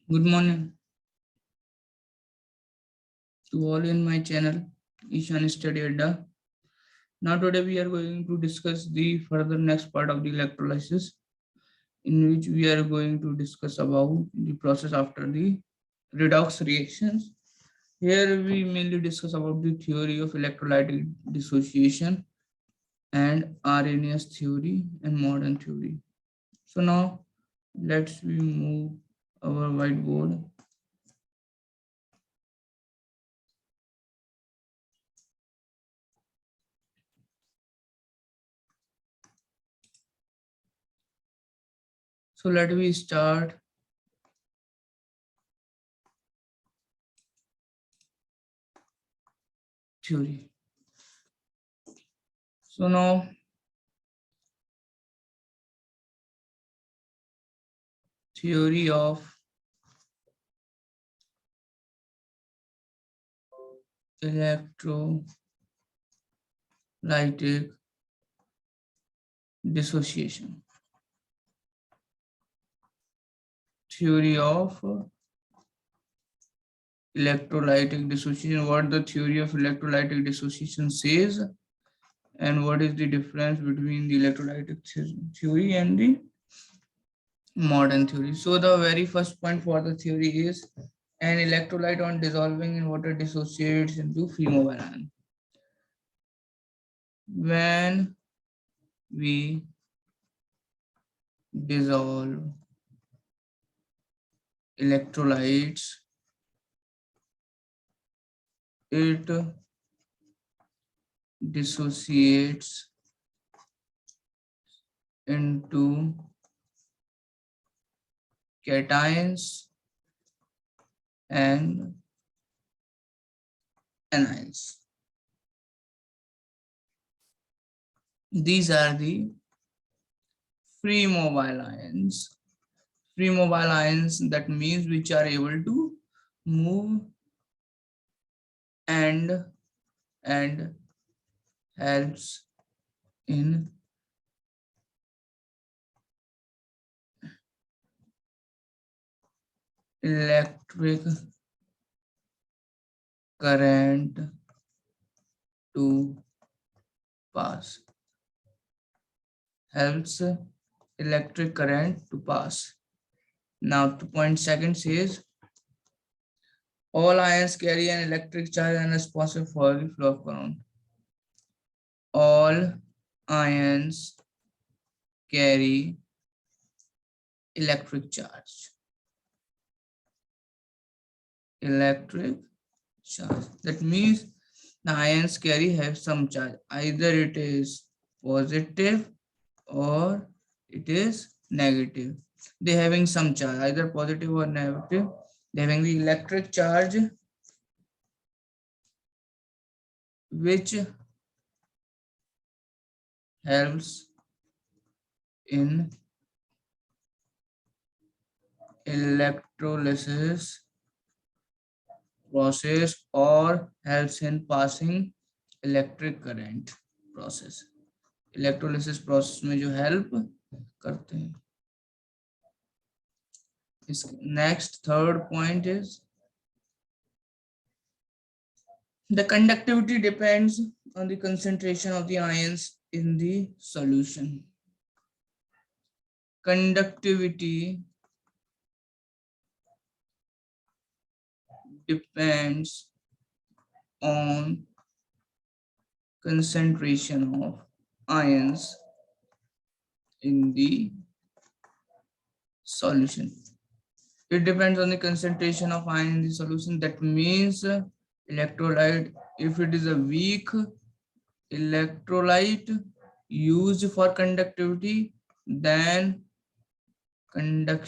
Good morning to all in my channel, Ishan Study Adda. Now today we are going to discuss the further next part of the electrolysis, in which we are going to discuss about the process after the redox reactions. Here we mainly discuss about the theory of electrolytic dissociation and Arrhenius theory and modern theory. So now let's we move our whiteboard. So let me start. Theory. So now theory of electrolytic dissociation. Theory of electrolytic dissociation. What the theory of electrolytic dissociation says, and what is the difference between the electrolytic theory and the modern theory. So the very first point for the theory is an electrolyte on dissolving in water dissociates into free mobile ion. When we dissolve electrolytes, it dissociates into cations and anions. These are the free mobile ions. Free mobile ions, that means which are able to move and helps in electric current to pass. Helps electric current to pass. Now, 2.2 says all ions carry an electric charge and is responsible for the flow of current. All ions carry electric charge. Electric charge. That means the ions have some charge. Either it is positive or it is negative. They having some charge, either positive or negative. They having the electric charge, which helps in electrolysis process or helps in passing electric current process. Electrolysis process में जो help करते हैं. Next, third point is the conductivity depends on the concentration of the ions in the solution. Conductivity depends on concentration of ions in the solution. It depends on the concentration of ion in the solution. That means electrolyte, if it is a weak electrolyte used for conductivity, then the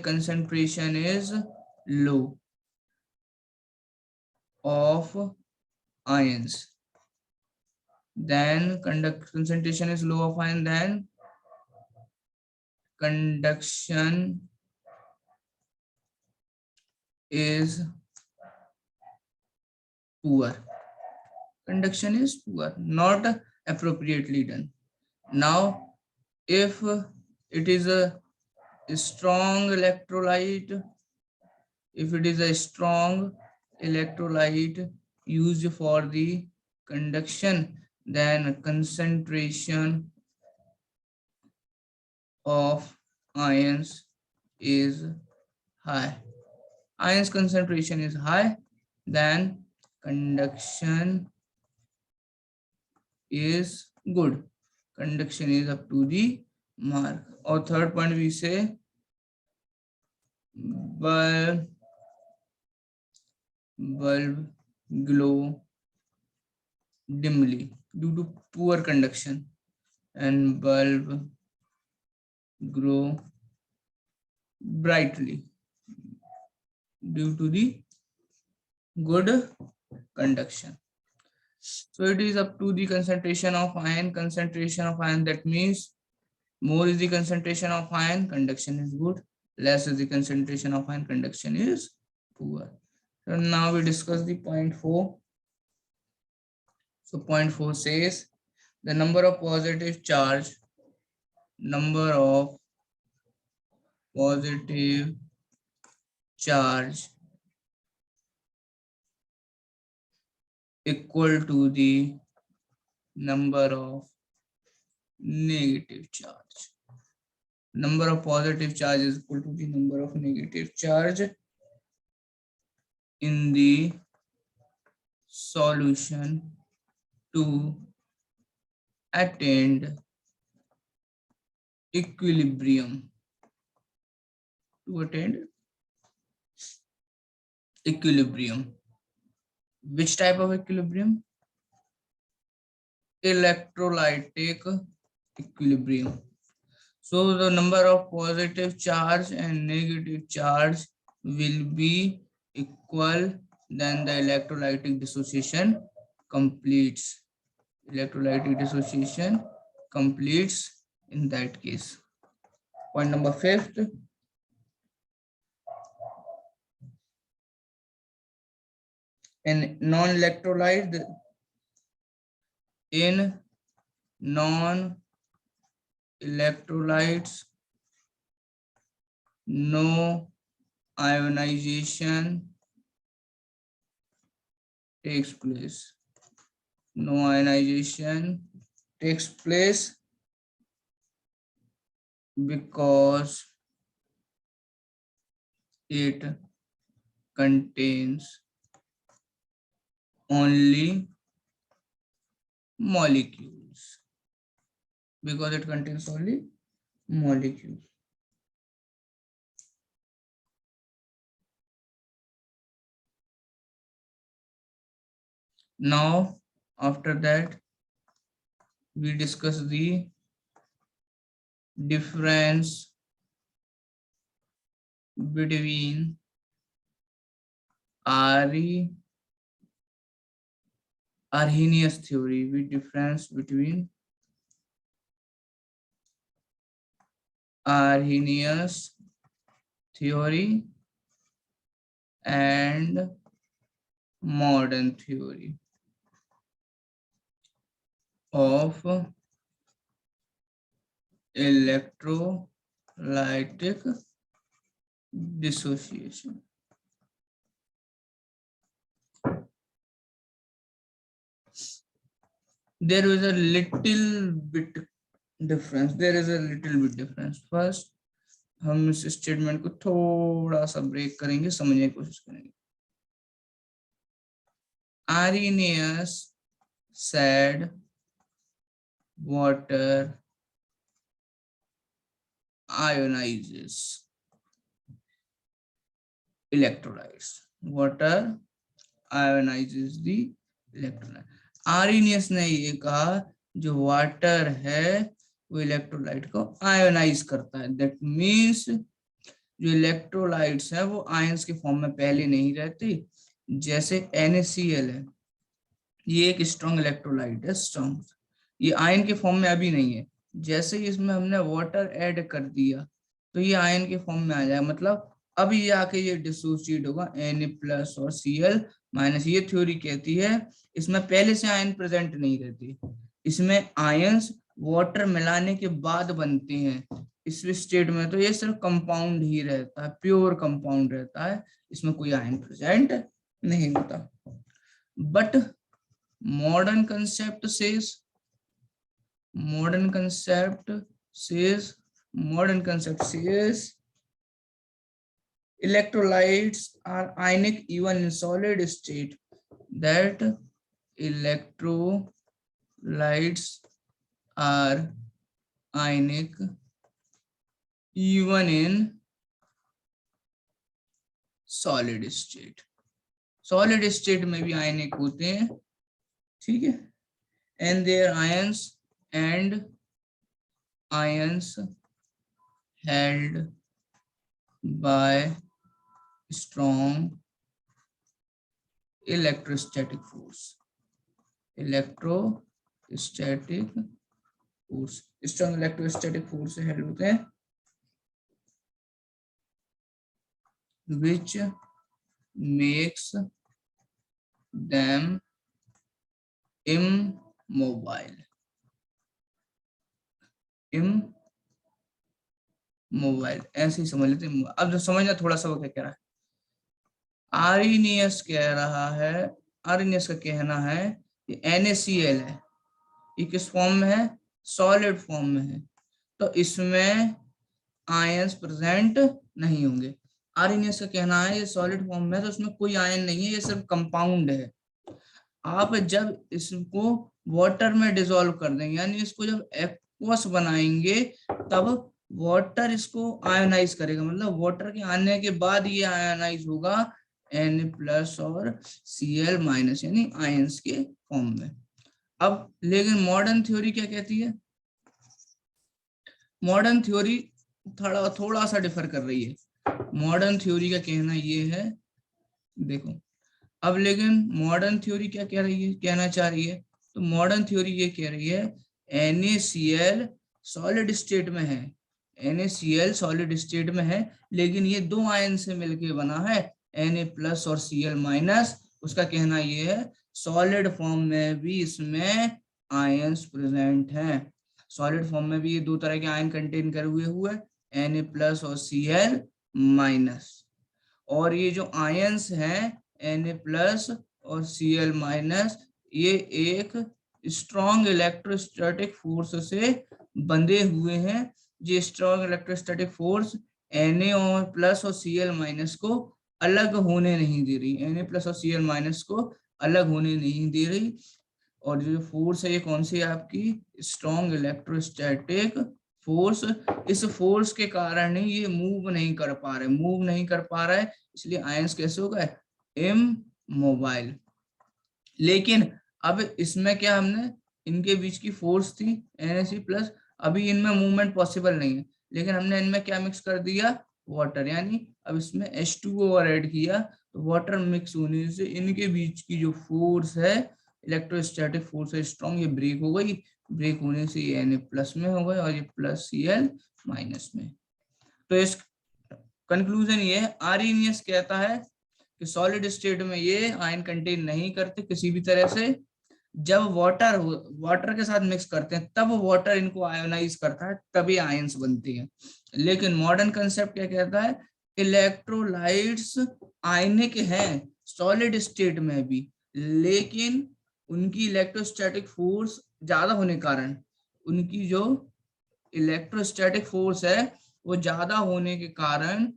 concentration is low of ions. Then concentration is low of ion, then conduction is poor. Conduction is poor, not appropriately done. Now, if it is a strong electrolyte, if it is a strong electrolyte used for the conduction, then concentration of ions is high. Ions concentration is high, then conduction is good. Conduction is up to the mark. Or third point we say bulb glow dimly due to poor conduction, and bulb glow brightly due to the good conduction. So it is up to the concentration of ion. Concentration of ion, that means more is the concentration of ion, conduction is good. Less is the concentration of ion, conduction is poor. So now we discuss the point 4. So point 4 says the number of positive charge equal to the number of negative charge. Number of positive charge is equal to the number of negative charge in the solution to attain equilibrium. To attain equilibrium. Which type of equilibrium? Electrolytic equilibrium. So the number of positive charge and negative charge will be equal, then the electrolytic dissociation completes. Electrolytic dissociation completes in that case. Point number 5. In non-electrolyte, in non-electrolytes, no ionization takes place. No ionization takes place because it contains only molecules. Because it contains only molecules. Now, after that, we discuss the difference between Arrhenius theory. We difference between Arrhenius theory and modern theory of electrolytic dissociation. There is a little bit difference. First, हम इस statement को थोड़ा सा break करेंगे, समझने की कोशिश करेंगे. Arrhenius said water ionizes electrolytes. Water ionizes the electrolyte. Arrhenius ने ये कहा जो वाटर है वो इलेक्ट्रोलाइट को आयोनाइज करता है. दैट मीन्स जो इलेक्ट्रोलाइट्स है वो आयंस के फॉर्म में पहले नहीं रहते. जैसे NaCl है, ये एक स्ट्रॉन्ग इलेक्ट्रोलाइट है, स्ट्रॉन्ग. ये आयन के फॉर्म में अभी नहीं है. जैसे ही इसमें हमने वाटर ऐड कर दिया तो ये आयन के फॉर्म में आ जाएगा. मतलब अब ये आके ये डिसोसिएट होगा Na+ और Cl-. ये थ्योरी कहती है इसमें पहले से आयन प्रेजेंट नहीं रहती, इसमें आयंस वाटर मिलाने के बाद बनते हैं. इस स्टेट में तो ये सिर्फ कंपाउंड ही रहता है, प्योर कंपाउंड रहता है, इसमें कोई आयन प्रेजेंट नहीं होता। But modern concept says electrolytes are ionic even in solid state, that electrolytes are ionic even in solid state, solid state में भी आयनिक होते हैं, ठीक है, and their ions held by strong electrostatic force, strong electrostatic force से held होते हैं, which makes them immobile, ऐसे ही समझ लेते हैं। अब जो समझना थोड़ा सा वो क्या कह रहा है, आर्नियस का कहना है कि NaCl है, ये किस फॉर्म में है, सॉलिड फॉर्म में है, तो इसमें आयंस प्रेजेंट नहीं होंगे। आर्नियस का कहना है ये सॉलिड फॉर्म में है तो उसमें कोई आयन नहीं है, ये सिर्फ कंपाउंड है। आप जब इसको वाटर में डिसॉल्व कर देंगे, यानी इसको जब एक्वस बनाएंगे, तब वाटर इसको आयनाइज करेगा, मतलब वाटर के आने के बाद ये आयनाइज होगा Na+ और Cl-, यानी आयंस के फॉर्म में। अब लेकिन मॉडर्न थ्योरी क्या कहती है, मॉडर्न थ्योरी थोड़ा सा डिफर कर रही है। मॉडर्न थ्योरी का कहना ये है, देखो अब लेकिन मॉडर्न थ्योरी क्या कह रही है, कहना चाह रही है, तो मॉडर्न थ्योरी ये कह रही है NaCl सॉलिड स्टेट में है, NaCl सॉलिड स्टेट में है, लेकिन ये दो आयन से मिलके बना है Na+ और Cl-। उसका कहना ये है सॉलिड फॉर्म में भी इसमें आयंस प्रेजेंट हैं, सॉलिड फॉर्म में भी ये दो तरह के आयन कंटेन करे हुए Na+ और Cl-। और ये जो आयंस हैं Na+ और Cl-, ये एक स्ट्रॉन्ग इलेक्ट्रोस्टैटिक फोर्स से बंधे हुए हैं। ये स्ट्रॉन्ग इलेक्ट्रोस्टैटिक फोर्स Na+ और Cl- को अलग होने नहीं दे रही, Na+ और Cl- को अलग होने नहीं दे रही। और जो फोर्स है ये कौन सी है आपकी, स्ट्रॉन्ग इलेक्ट्रोस्टैटिक फोर्स। इस फोर्स के कारण ही ये मूव नहीं कर पा रहा है, इसलिए आयंस कैसे हो गए, इमोबाइल। लेकिन अब इसमें क्या, हमने इनके बीच की फोर्स थी Na+, अभी इनमें मूवमेंट पॉसिबल नहीं है, लेकिन हमने इनमें क्या मिक्स कर दिया, वाटर, यानी अब इसमें H2O और ऐड किया, तो वाटर मिक्स होने से इनके बीच की जो फोर्स है, इलेक्ट्रोस्टैटिक फोर्स है स्ट्रॉन्ग, ये ब्रेक हो गई, ब्रेक होने से ये Na+ में हो गए और ये Cl- में। तो इस कंक्लूजन ये है, आर्नियस कहता है कि सॉलिड स्टेट में ये आयन कंटेन नहीं करते किसी भी तरह से, जब वाटर के साथ मिक्स करते हैं तब वाटर इनको आयोनाइज करता है, तभी आयंस बनते हैं। लेकिन मॉडर्न कंसेप्ट क्या कहता है, इलेक्ट्रोलाइट्स आयनिक हैं सॉलिड स्टेट में भी, लेकिन उनकी इलेक्ट्रोस्टैटिक फोर्स ज्यादा होने के कारण, उनकी जो इलेक्ट्रोस्टैटिक फोर्स है वो ज्यादा होने के कारण,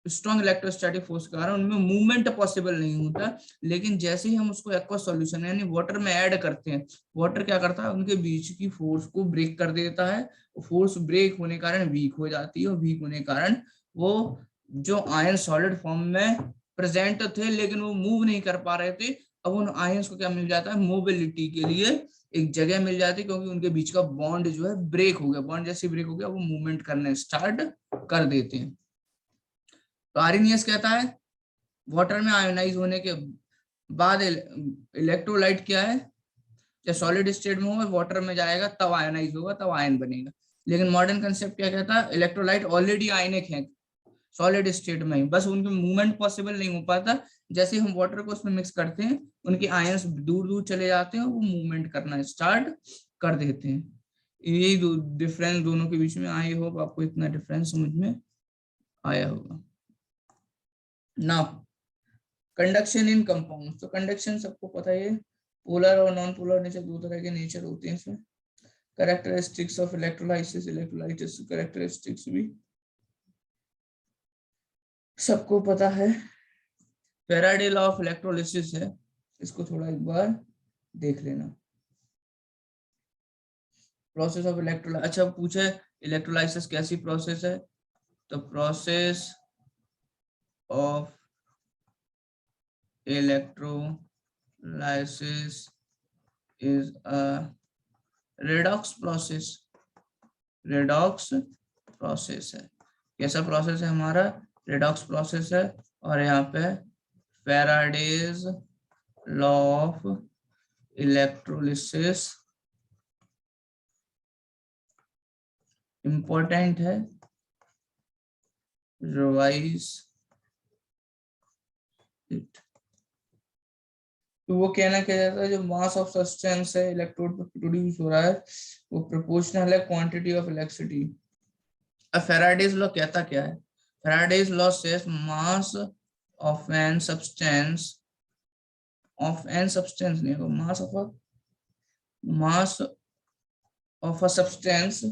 स्ट्रॉन्ग इलेक्ट्रोस्टैटिक फोर्स के कारण उनमें मूवमेंट पॉसिबल नहीं होता। लेकिन जैसे ही हम उसको एक्वा सॉल्यूशन यानी वाटर में ऐड करते हैं, वाटर क्या करता है, उनके बीच की फोर्स को ब्रेक कर देता है, फोर्स ब्रेक होने के कारण वीक हो जाती है, और वीक होने के कारण वो जो आयन सॉलिड फॉर्म में प्रेजेंट थे लेकिन वो मूव नहीं कर पा रहे थे, अब उन आयंस को क्या मिल जाता है, मोबिलिटी के लिए एक जगह मिल जाती है, क्योंकि उनके बीच का बॉन्ड जो है ब्रेक हो गया, बॉन्ड जैसे ब्रेक हो गया वो मूवमेंट करना स्टार्ट कर देते हैं। तो आर्नियस कहता है वाटर में आयोनाइज होने के बाद इलेक्ट्रोलाइट क्या है, जब सॉलिड स्टेट में हो वाटर में जाएगा तब आयोनाइज होगा, तब आयन बनेगा। लेकिन मॉडर्न कंसेप्ट क्या कहता है, इलेक्ट्रोलाइट ऑलरेडी आयनिक है सॉलिड स्टेट में, बस उनके मूवमेंट पॉसिबल नहीं हो पाता, जैसे हम वाटर को उसमें मिक्स करते हैं उनके आयंस दूर दूर चले जाते हैं और वो मूवमेंट करना स्टार्ट कर देते हैं। यही दो डिफरेंस दोनों के बीच में। आई होप आपको इतना डिफरेंस समझ में आया होगा। नाउ कंडक्शन इन कंपाउंड। तो कंडक्शन सबको पता है, पोलर और नॉन पोलर नेचर, दो तरह के नेचर होते हैं इसमें। Characteristics of electrolysis, electrolysis characteristics भी सबको पता है। फैराडे लॉ ऑफ इलेक्ट्रोलिसिस है, इसको थोड़ा एक बार देख लेना। प्रोसेस ऑफ इलेक्ट्रो, अच्छा पूछे इलेक्ट्रोलाइसिस कैसी प्रोसेस है, तो process of electrolysis is a redox process. Redox process है, कैसा प्रोसेस है हमारा, रेडॉक्स प्रोसेस है। और यहाँ पे Faraday's law of electrolysis important है, रिवाइज इट। तो वो कहना क्या जाता है, जो मास ऑफ सब्सटेंस है इलेक्ट्रोड पर प्रोड्यूस हो रहा है वो प्रोपोर्शनल है क्वांटिटी ऑफ इलेक्ट्रिसिटी। अब फैराडेज लॉ कहता क्या है, Faraday's law says mass of an substance, of an substance नहीं होगा, mass of a substance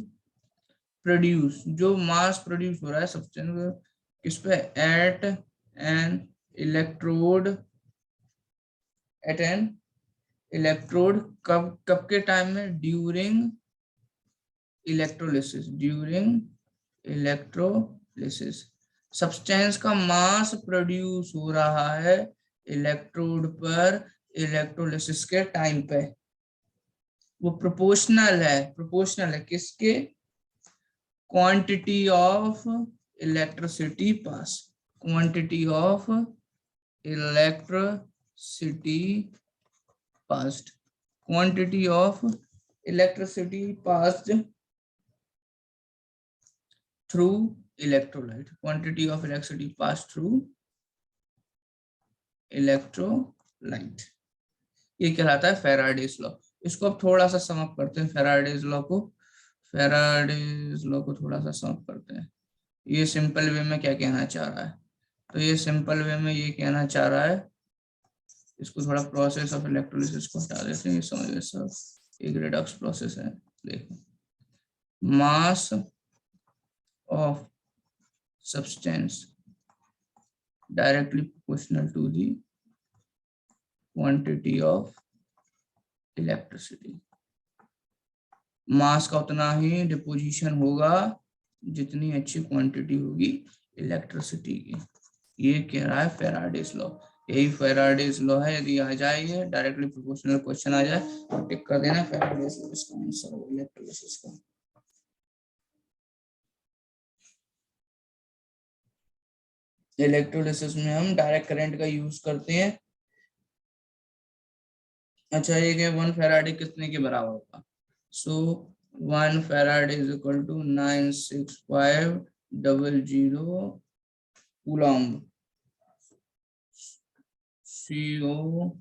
produce, जो मास प्रोड्यूस हो रहा है सब्सटेंस किस पे, at an electrode, eight an electrode, कब कब के टाइम में, during electrolysis, during electrolysis. Substance का मास प्रोड्यूस हो रहा है इलेक्ट्रोड पर इलेक्ट्रोलिसिस के टाइम पे, वो प्रोपोर्शनल है किसके, quantity of electricity pass, quantity of electricity passed, quantity of electricity passed through electrolyte, quantity of electricity passed through electrolyte, ये कहलाता है फैराडेज लॉ। इसको अब थोड़ा सा सम अप करते हैं, फैराडेज लॉ को थोड़ा सा सम अप करते हैं। ये सिंपल वे में क्या कहना चाह रहा है, तो ये सिंपल वे में ये कहना चाह रहा है, इसको थोड़ा प्रोसेस ऑफ इलेक्ट्रोलिसिस को हटा देते हैं, ये समझ में सब एक रेडॉक्स प्रोसेस है। देखो, mass of substance directly proportional to the quantity of electricity, mass का उतना ही डिपोजिशन होगा जितनी अच्छी क्वांटिटी होगी इलेक्ट्रिसिटी की, ये कह रहा है फैराडेज लॉ। यही फैराडेज लॉ है, यदि आ जाए ये डायरेक्टली प्रोपोर्शनल क्वेश्चन आ जाए तो टिक कर देना फैराडेज लॉ, इसका आंसर होगा इलेक्ट्रोलिसिस का। इलेक्ट्रोलिसिस में हम डायरेक्ट करंट का यूज करते हैं। अच्छा ये क्या, 1 फैराडे कितने के बराबर होगा, so 1 Faraday is equal to 96500 coulomb, COULOMBS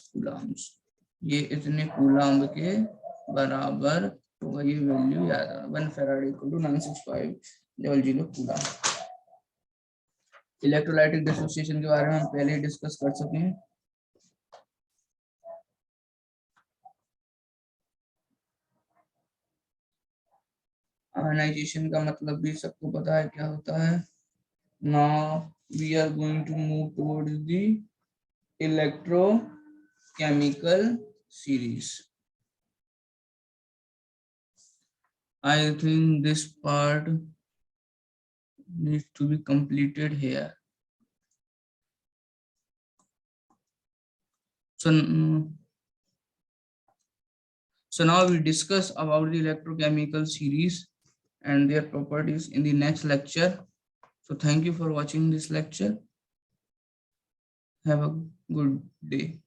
coulombs, ये इतने कूलम्ब के बराबर होगा, ये वैल्यू याद है, 1 Faraday equal to 96500 coulomb. Electrolytic dissociation के बारे में हम पहले ही डिस्कस कर चुके हैं। आयनाइजेशन का मतलब भी सबको पता है क्या होता है। Now we are going to move towards the electrochemical series. I think this part needs to be completed here. So now we discuss about the electrochemical series and their properties in the next lecture. So thank you for watching this lecture. Have a good day.